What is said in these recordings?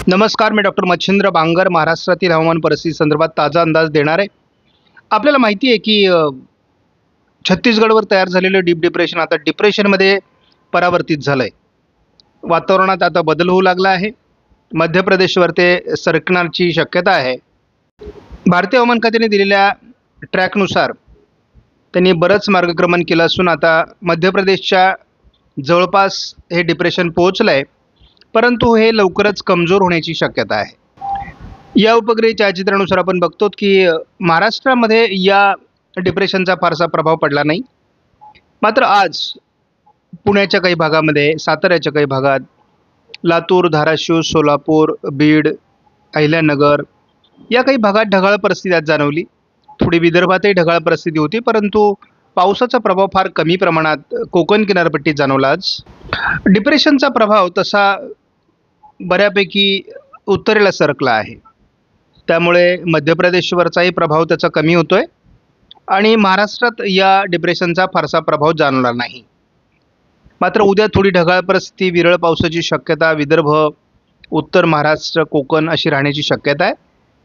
नमस्कार, मी डॉक्टर मच्छिंद्र बांगर महाराष्ट्रातील हवामान परिस्थिती संदर्भात ताजा अंदाज देणार आहे. आपल्याला माहिती आहे की छत्तीसगडवर तयार झालेलं डीप डिप्रेशन आता डिप्रेशनमध्ये परावर्तित झालं आहे. वातावरणात आता बदल होऊ लागला आहे. मध्य प्रदेशवर ते सरकण्याची शक्यता आहे. भारतीय हवामान खात्याने दिलेल्या ट्रॅकनुसार त्यांनी बरंच मार्गक्रमण केलं असून आता मध्य प्रदेशच्या जवळपास हे डिप्रेशन पोहोचलं आहे, परंतु हे लवकरच कमजोर होण्याची शक्यता आहे. या उपग्रही छायाचित्रानुसार आपण बघतो की महाराष्ट्रामध्ये या डिप्रेशनचा फारसा प्रभाव पडला नाही. मात्र आज पुण्याच्या काही भागामध्ये, साताऱ्याच्या काही भागात, लातूर, धाराशिव, सोलापूर, बीड, अहिल्यानगर या काही भागात ढगाळ परिस्थिती आज जाणवली. थोडी विदर्भातही ढगाळ परिस्थिती होती, परंतु पावसाचा प्रभाव फार कमी प्रमाणात कोकण किनारपट्टीत जाणवला. आज डिप्रेशनचा प्रभाव तसा बऱ्यापैकी उत्तरेला सरकला आहे, त्यामुळे मध्य प्रदेशवरचाही प्रभाव त्याचा कमी होतोय आणि महाराष्ट्रात या डिप्रेशनचा फारसा प्रभाव जाणवणार नाही. मात्र उद्या थोडी ढगाळ परिस्थिती, विरळ पावसाची शक्यता विदर्भ, उत्तर महाराष्ट्र, कोकण अशी राहण्याची शक्यता आहे.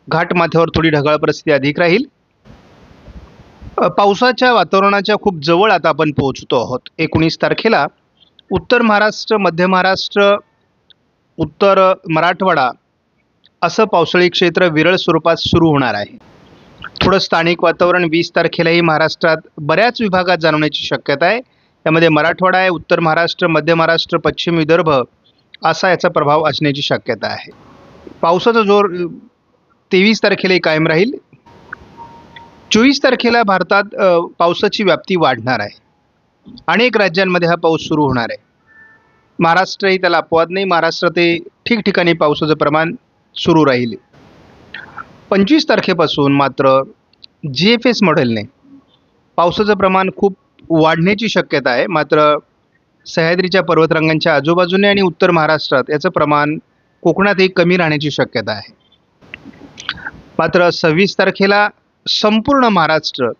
घाटमाथ्यावर थोडी ढगाळ परिस्थिती अधिक राहील. पावसाच्या वातावरणाच्या खूप जवळ आता आपण पोहोचतो आहोत. 19 तारखेला उत्तर महाराष्ट्र, मध्य महाराष्ट्र, उत्तर मराठवाडा असं पावसाळी क्षेत्र विरळ स्वरूपात सुरू होणार आहे. थोडं स्थानिक वातावरण 20 तारखेलाही महाराष्ट्रात बऱ्याच विभागात जाणवण्याची शक्यता आहे. यामध्ये मराठवाडा आहे, उत्तर महाराष्ट्र, मध्य महाराष्ट्र, पश्चिम विदर्भ असा याचा प्रभाव असण्याची शक्यता आहे. पावसाचा जोर 23 तारखेलाही कायम राहील. 24 तारखेला भारतात पावसाची व्याप्ती वाढणार आहे. अनेक राज्यांमध्ये हा पाऊस सुरू होणार आहे. महाराष्ट्रही त्याला अपवाद नाही. महाराष्ट्रातही ठिकठिकाणी पावसाचं प्रमाण सुरू राहील. 25 तारखेपासून मात्र GFS मॉडेलने पावसाचं प्रमाण खूप वाढण्याची शक्यता आहे. मात्र सह्याद्रीच्या पर्वतरांगांच्या आजूबाजूने आणि उत्तर महाराष्ट्रात याचं प्रमाण कोकणातही कमी राहण्याची शक्यता आहे. मात्र 26 तारखेला संपूर्ण महाराष्ट्र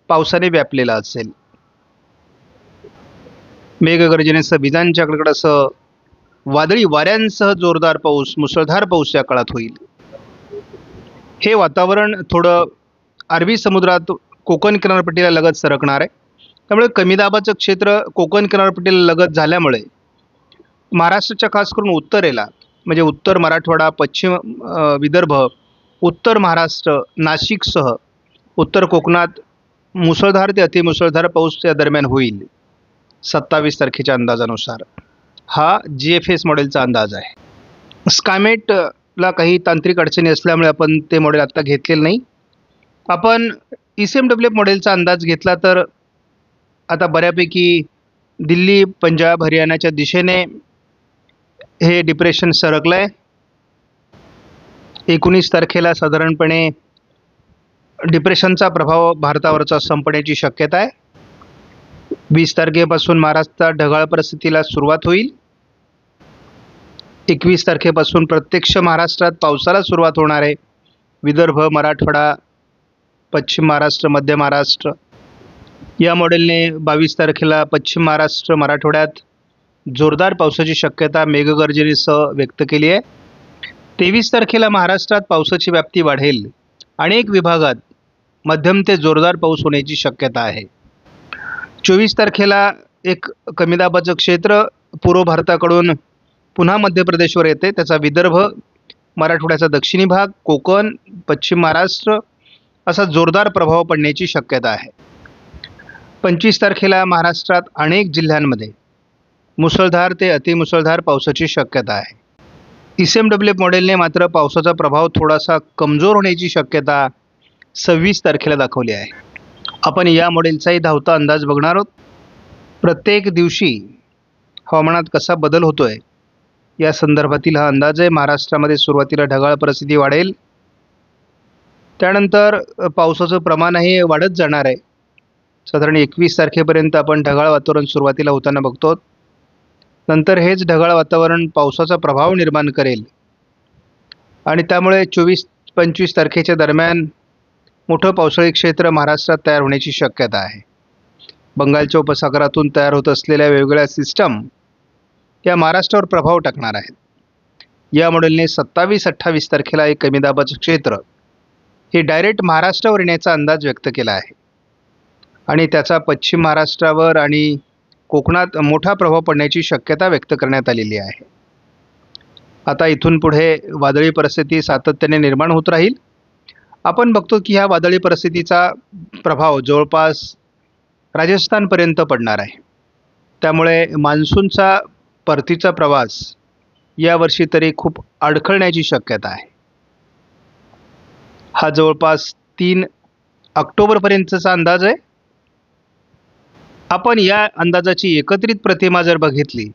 पावसाने व्यापलेला असेल. मेघगर्जनेसह विजांच्या कडकडाटासह वादळी वाऱ्यांसह जोरदार पाऊस, मुसळधार पाऊस या काळात होईल. हे वातावरण थोडं अरबी समुद्रात कोकण किनारपट्टीला लगत सरकणार आहे. त्यामुळे कमी दाबाचं क्षेत्र कोकण किनारपट्टीला लगत झाल्यामुळे महाराष्ट्राच्या खास करून उत्तरेला म्हणजे उत्तर मराठवाडा, पश्चिम विदर्भ, उत्तर महाराष्ट्र, नाशिकसह उत्तर कोकणात मुसळधार ते अतिमुसळधार पाऊस या दरम्यान होईल. 27 तारखेच्या अंदाजानुसार हा GFS मॉडेलचा अंदाज आहे. स्कायमेटला काही तांत्रिक अडचणी असल्यामुळे आपण ते मॉडेल आत्ता घेतलेलं नाही. आपण ECMWF मॉडेलचा अंदाज घेतला तर आता बऱ्यापैकी दिल्ली, पंजाब, हरियाणाच्या दिशेने हे डिप्रेशन सरकलं आहे. 19 तारखेला साधारणपणे डिप्रेशनचा प्रभाव भारतावरचा संपण्याची शक्यता आहे. 20 तारखेपासून महाराष्ट्रात ढगाळ परिस्थितीला सुरुवात होईल. 21 तारखेपासून प्रत्यक्ष महाराष्ट्रात पावसाला सुरुवात होणार आहे. विदर्भ, मराठवाडा, पश्चिम महाराष्ट्र, मध्य महाराष्ट्र या मॉडेलने 22 तारखेला पश्चिम महाराष्ट्र, मराठवाड्यात जोरदार पावसाची शक्यता मेघगर्जनेसह व्यक्त केली आहे. 23 तारखेला महाराष्ट्रात पावसाची व्याप्ती वाढेल. अनेक विभागात मध्यम ते जोरदार पाऊस होण्याची शक्यता आहे. 24 तारखेला एक कमी दाबाचं क्षेत्र पूर्व भारताकडून पुन्हा मध्य प्रदेशवर येते. त्याचा विदर्भ, मराठवाड्याचा दक्षिणी भाग, कोकण, पश्चिम महाराष्ट्र असा जोरदार प्रभाव पडण्याची शक्यता आहे. 25 तारखेला महाराष्ट्रात अनेक जिल्ह्यांमध्ये मुसळधार ते अतिमुसळधार पावसाची शक्यता आहे. ECMWF मॉडेलने मात्र पावसाचा प्रभाव थोडासा कमजोर होण्याची शक्यता 26 तारखेला दाखवली आहे. आपण या मॉडेलचाही धावता अंदाज बघणार आहोत. प्रत्येक दिवशी हवामानात कसा बदल होतोय या संदर्भातील हा अंदाज आहे. महाराष्ट्रामध्ये सुरुवातीला ढगाळ परिस्थिती वाढेल, त्यानंतर पावसाचं प्रमाणही वाढत जाणार आहे. साधारण 21 तारखेपर्यंत आपण ढगाळ वातावरण सुरुवातीला होताना बघतो. नंतर हेच ढगाळ वातावरण पावसाचा प्रभाव निर्माण करेल आणि त्यामुळे 24-25 तारखेच्या दरम्यान मोठं पावसाळी क्षेत्र महाराष्ट्रात तयार होण्याची शक्यता आहे. बंगालच्या उपसागरातून तयार होत असलेल्या वेगवेगळ्या सिस्टम या महाराष्ट्रावर प्रभाव टाकणार आहेत. या मॉडेलने 27-28 तारखेला एक कमी दाबाचं क्षेत्र हे डायरेक्ट महाराष्ट्रावर येण्याचा अंदाज व्यक्त केला आहे आणि त्याचा पश्चिम महाराष्ट्रावर आणि कोकणात मोठा प्रभाव पडण्याची शक्यता व्यक्त करण्यात आलेली आहे. आता इथून पुढे वादळी परिस्थिती सातत्याने निर्माण होत राहील. आपण बघतो की ह्या वादळी परिस्थितीचा प्रभाव जवळपास राजस्थानपर्यंत पडणार आहे. त्यामुळे मान्सूनचा परतीचा प्रवास यावर्षी तरी खूप अडखळण्याची शक्यता आहे. हा जवळपास 3 ऑक्टोबरपर्यंतचा अंदाज आहे. आपण या अंदाजाची एकत्रित प्रतिमा जर बघितली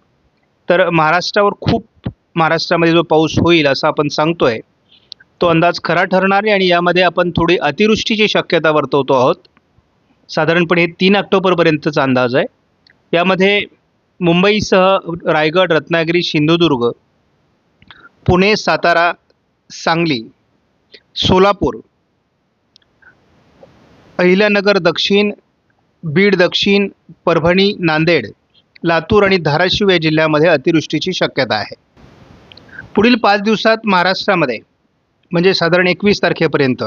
तर महाराष्ट्रामध्ये जो पाऊस होईल असं आपण सांगतोय तो अंदाज खरा ठरणार आहे आणि यामध्ये आपण थोडी अतिवृष्टीची शक्यता वर्तवतो आहोत. साधारणपणे 3 ऑक्टोबरपर्यंतचा अंदाज आहे. यामध्ये मुंबईसह रायगड, रत्नागिरी, सिंधुदुर्ग, पुणे, सातारा, सांगली, सोलापूर, अहिल्यानगर दक्षिण, बीड दक्षिण, परभणी, नांदेड, लातूर आणि धाराशिव या जिल्ह्यामध्ये अतिवृष्टीची शक्यता आहे. पुढील 5 दिवसात महाराष्ट्रामध्ये म्हणजे साधारण 21 तारखेपर्यंत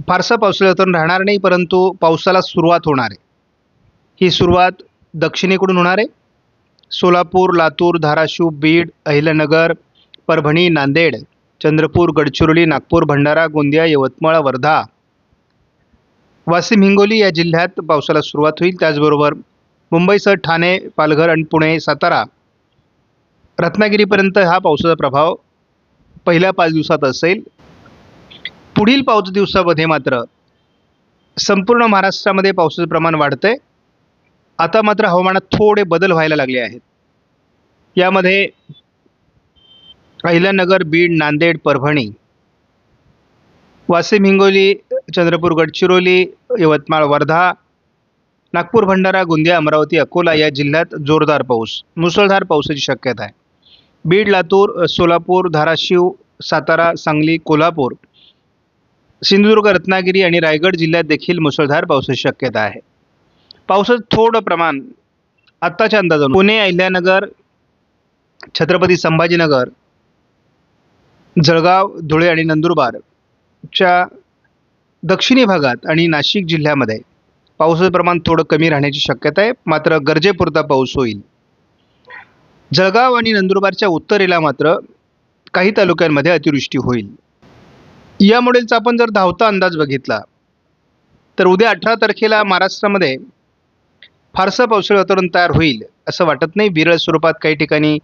फारसा पावसाळी वातावरण राहणार नाही, परंतु पावसाला सुरुवात होणार आहे. ही सुरुवात दक्षिणेकडून होणार आहे. सोलापूर, लातूर, धाराशिव, बीड, अहिल्यानगर, परभणी, नांदेड, चंद्रपूर, गडचिरोली, नागपूर, भंडारा, गोंदिया, यवतमाळ, वर्धा, वाशिम, हिंगोली या जिल्ह्यात पावसाला सुरुवात होईल. त्याचबरोबर मुंबईसह ठाणे, पालघर आणि पुणे, सातारा, रत्नागिरीपर्यंत हा पावसाचा प्रभाव पहिल्या 5 दिवसात असेल. पुढील 5 दिवसामध्ये मात्र संपूर्ण महाराष्ट्रामध्ये पावसाचं प्रमाण वाढतंय. आता मात्र हवामानात थोडे बदल व्हायला लागले आहेत. यामध्ये अहिल्यानगर, बीड, नांदेड, परभणी, वाशिम, हिंगोली, चंद्रपूर, गडचिरोली, यवतमाळ, वर्धा, नागपूर, भंडारा, गोंदिया, अमरावती, अकोला या जिल्ह्यात जोरदार पाऊस, मुसळधार पावसाची शक्यता आहे. बीड, लातूर, सोलापूर, धाराशिव, सातारा, सांगली, कोल्हापूर, सिंधुदुर्ग, रत्नागिरी आणि रायगड जिल्ह्यात देखील मुसळधार पावसाची शक्यता आहे. पावसाचं थोडं प्रमाण आत्ताच्या अंदाजानुसार पुणे, अहिल्यानगर, छत्रपती संभाजीनगर, जळगाव, धुळे आणि नंदुरबारच्या दक्षिणी भागात आणि नाशिक जिल्ह्यामध्ये पावसाचं प्रमाण थोडं कमी राहण्याची शक्यता आहे. मात्र गरजेपुरता पाऊस होईल. जळगाव आणि नंदुरबारच्या उत्तरेला मात्र काही तालुक्यांमध्ये अतिवृष्टी होईल. या मॉडेलचा आपण जर धावता अंदाज बघितला तर उद्या 18 तारखेला महाराष्ट्रामध्ये फारसं पावसाळी वातावरण तयार होईल असं वाटत नाही. विरळ स्वरूपात काही ठिकाणी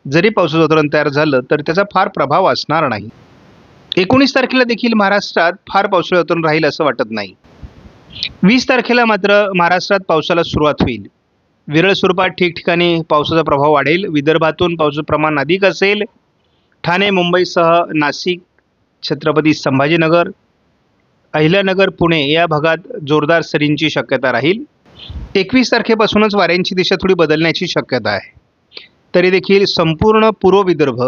जरी पावसाचं वातावरण तयार झालं तर त्याचा फार प्रभाव असणार नाही. 19 तारखेला देखील महाराष्ट्रात फार पावसाळी वातावरण राहील असं वाटत नाही. 20 तारखेला मात्र महाराष्ट्रात पावसाला सुरुवात होईल. विरळ स्वरूपात ठिकठिकाणी पावसाचा प्रभाव वाढेल. विदर्भातून पावसाचं प्रमाण अधिक असेल. ठाणे, मुंबईसह नाशिक, छत्रपती संभाजीनगर, अहिल्यानगर, पुणे या भागात जोरदार सरींची शक्यता राहील. 21 तारखेपासूनच वाऱ्यांची दिशा थोडी बदलण्याची शक्यता आहे. तरी देखील संपूर्ण पूर्व विदर्भ,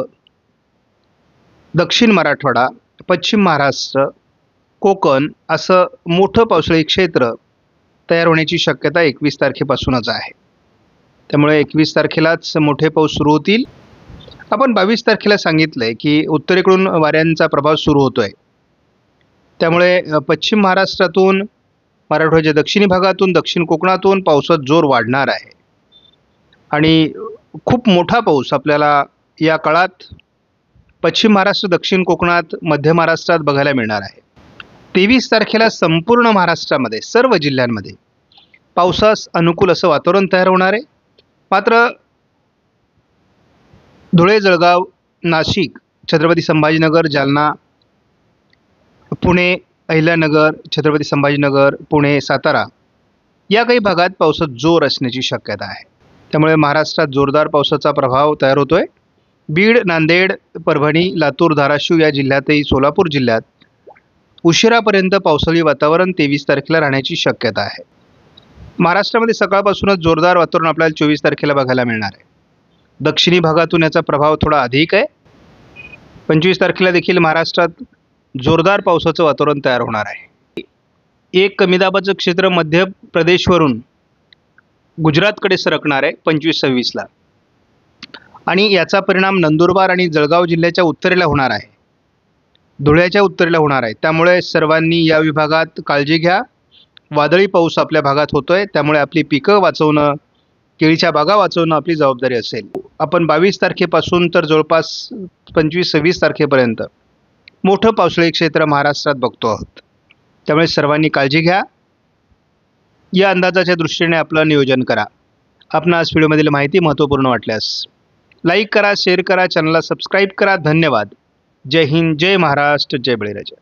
दक्षिण मराठवाडा, पश्चिम महाराष्ट्र, कोकण असं मोठं पावसाळी क्षेत्र तयार होण्याची शक्यता 21 तारखेपासूनच आहे. त्यामुळे 21 तारखेलाच मोठे पाऊस सुरू होतील. आपण 22 तारखेला सांगितलं आहे की उत्तरेकडून वाऱ्यांचा प्रभाव सुरू होतो आहे. त्यामुळे पश्चिम महाराष्ट्रातून, मराठवाड्याच्या दक्षिणी भागातून, दक्षिण कोकणातून पावसाचा जोर वाढणार आहे आणि खूप मोठा पाऊस आपल्याला या काळात पश्चिम महाराष्ट्र, दक्षिण कोकणात, मध्य महाराष्ट्रात बघायला मिळणार आहे. 23 तारखेला संपूर्ण महाराष्ट्रामध्ये सर्व जिल्ह्यांमध्ये पावसास अनुकूल असं वातावरण तयार होणार आहे. मात्र धुळे, जळगाव, नाशिक, छत्रपती संभाजीनगर, जालना, पुणे, अहिल्यानगर, छत्रपती संभाजीनगर, पुणे, सातारा या काही भागात पावसाचा जोर असण्याची शक्यता आहे. त्यामुळे महाराष्ट्रात जोरदार पावसाचा प्रभाव तयार होतोय. बीड, नांदेड, परभणी, लातूर, धाराशिव या जिल्ह्यातही, सोलापूर जिल्ह्यात उशिरापर्यंत पावसाळी वातावरण 23 तारखेला राहण्याची शक्यता आहे. महाराष्ट्रामध्ये सकाळपासूनच जोरदार वातावरण आपल्याला 24 तारखेला बघायला मिळणार आहे. दक्षिणी भागातून याचा प्रभाव थोडा अधिक आहे. 25 तारखेला देखील महाराष्ट्रात जोरदार पावसाचं वातावरण तयार होणार आहे. एक कमी दाबाचं क्षेत्र मध्य प्रदेशवरून गुजरातकडे सरकणार आहे 25-26ला. आणि याचा परिणाम नंदुरबार आणि जळगाव जिल्ह्याच्या उत्तरेला होणार आहे, धुळ्याच्या उत्तरेला होणार आहे. त्यामुळे सर्वांनी या विभागात काळजी घ्या. वादळी पाऊस आपल्या भागात होतोय, त्यामुळे आपली पिकं वाचवणं, केळीच्या बागा वाचवणं आपली जबाबदारी असेल. आपण 22 तारखेपासून तर जवळपास 25-26 तारखेपर्यंत मोठं पावसाळी क्षेत्र महाराष्ट्रात बघतो आहोत. त्यामुळे सर्वांनी काळजी घ्या. या अंदाजाच्या दृष्टीने आपलं नियोजन करा. आपणास व्हिडिओमधील माहिती महत्त्वपूर्ण वाटल्यास लाईक करा, शेअर करा, चॅनलला सबस्क्राईब करा. धन्यवाद. जय हिंद, जय महाराष्ट्र, जय बळीराजा.